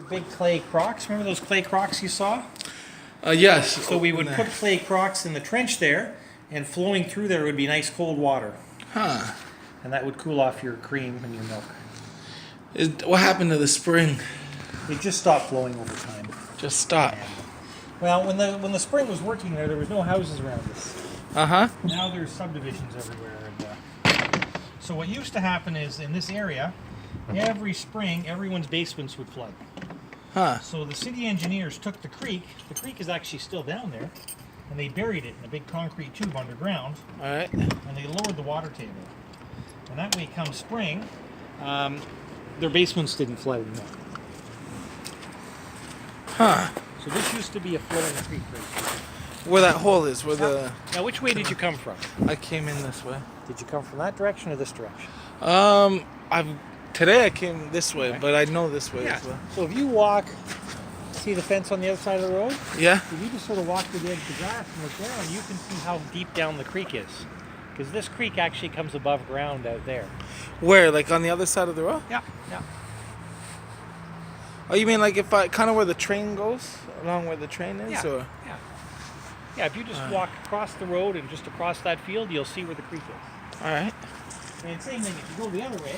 Big clay crocks. Remember those clay crocks you saw? Yes. So we would put clay crocks in the trench there, and flowing through there would be nice cold water. Huh. And that would cool off your cream and your milk. What happened to the spring? It just stopped flowing over time. Just stopped. Well, when the spring was working there was no houses around us. Uh-huh. Now there's subdivisions everywhere. So what used to happen is in this area, every spring, everyone's basements would flood. Huh. So the city engineers took the creek is actually still down there, and they buried it in a big concrete tube underground. All right. And they lowered the water table. And that way, come spring, their basements didn't flood anymore. Huh. So this used to be a flowing creek right here. Where that hole is, where the... Now, which way did you come from? I came in this way. Did you come from that direction or this direction? Today I came this way, Okay. but I know this way Yeah. as well. So if you walk, see the fence on the other side of the road? Yeah? If you just sort of walk to the edge of the grass and look down, you can see how deep down the creek is. Because this creek actually comes above ground out there. Where? Like on the other side of the road? Yeah, yeah. Oh, you mean like if I kind of where the train goes, along where the train is, Yeah, or? yeah. Yeah, if you just walk across the road and just across that field, you'll see where the creek is. All right. And same thing, if you go the other way,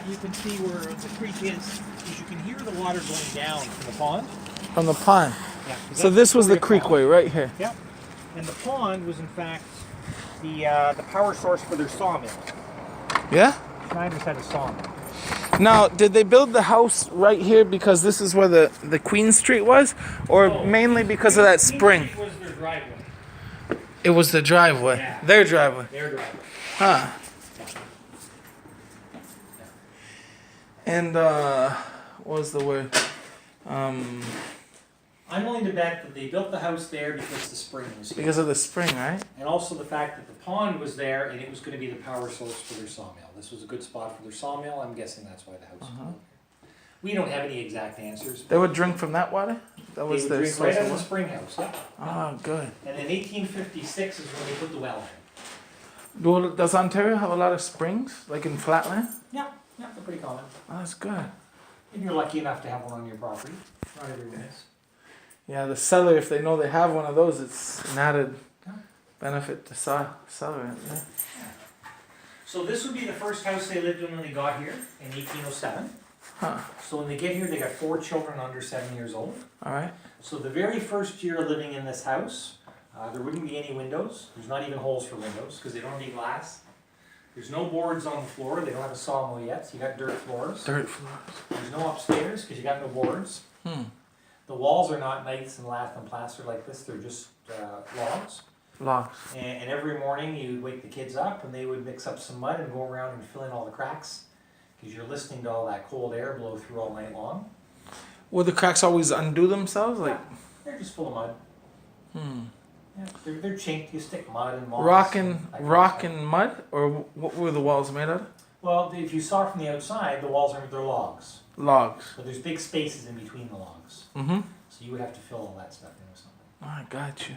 you can see where the creek is, because you can hear the water going down from the pond. From the pond. Yeah. So this was the creekway right here. Yep. And the pond was in fact the power source for their sawmill. Yeah? Schneider's had a sawmill. Now, did they build the house right here because this is where the Queen Street was, or mainly because of that spring? It was their driveway. It was the driveway. Yeah. Their driveway. Their driveway. Huh. And what was the word? I'm willing to bet that they built the house there because the spring was here. Because of the spring, right? And also the fact that the pond was there and it was going to be the power source for their sawmill. This was a good spot for their sawmill. I'm guessing that's why the house was built here. We don't have any exact answers. They would drink from that water? That was They their would drink source right of out of the water? spring house, yeah. Oh, good. And in 1856 is when they put the well in. Does Ontario have a lot of springs, like in flatland? Yeah, yeah, they're pretty common. Oh, that's good. If you're lucky enough to have one on your property. Not everyone is. Yeah, the seller, if they know they have one of those, it's an added Yeah. benefit to seller. Yeah. So this would be the first house they lived in when they got here in 1807. Huh. So when they get here, they got 4 children under 7 years old. All right. So the very first year living in this house, there wouldn't be any windows. There's not even holes for windows because they don't need glass. There's no boards on the floor. They don't have a sawmill yet, so you got dirt floors. Dirt floors. There's no upstairs because you got no boards. Hmm. The walls are not nice and lath and plaster like this. They're just logs. Logs. And every morning you'd wake the kids up and they would mix up some mud and go around and fill in all the cracks because you're listening to all that cold air blow through all night long. Would the cracks always undo themselves? Like, Yeah, they're just full of mud. hmm. Yeah, they're chinked. You stick mud and moss. Rock that and kind of rock stuff. and mud, or what were the walls made of? Well, if you saw it from the outside, the walls they're logs. Logs. So there's big spaces in between the logs. Mm-hmm. So you would have to fill all that stuff in with something. Oh, I got you.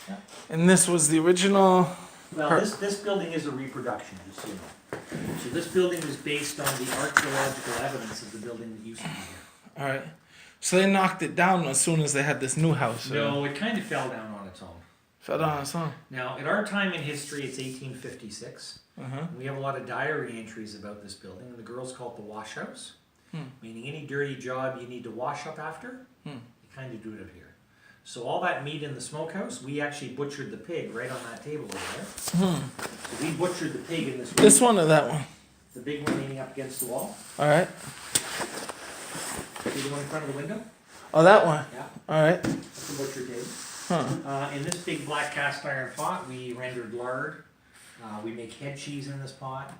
Yeah. And this was the original. Well, this building is a reproduction, just so you know. So this building was based on the archaeological evidence of the building that used to be here. All right. So they knocked it down as soon as they had this new house. No, it kind of fell down on its own. Fell down on its own. Now, at our time in history, it's 1856. Uh-huh. We have a lot of diary entries about this building, and the girls call it the wash house. Meaning any dirty job you need to wash up after, you kind of do it up here. So all that meat in the smokehouse, we actually butchered the pig right on that table over there. So we butchered the pig in this room. This one or that one? The big one leaning up against the wall. All right. See the one in front of the window? Oh, that one. Yeah, All right. that's the butcher table. Huh. In this big black cast iron pot, we rendered lard. We make head cheese in this pot.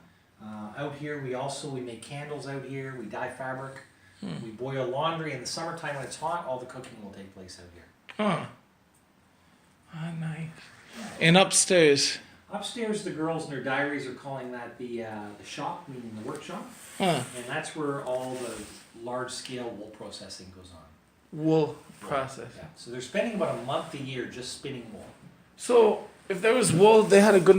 Out here, we make candles out here. We dye fabric. We boil laundry. In the summertime when it's hot, all the cooking will take place out here. Huh. Ah, nice. And upstairs. Upstairs, the girls in their diaries are calling that the shop, meaning the workshop. Huh. And that's where all the large-scale wool processing goes on. Wool process. Yeah. So they're spending about a month a year just spinning wool. So if there was wool, they had a good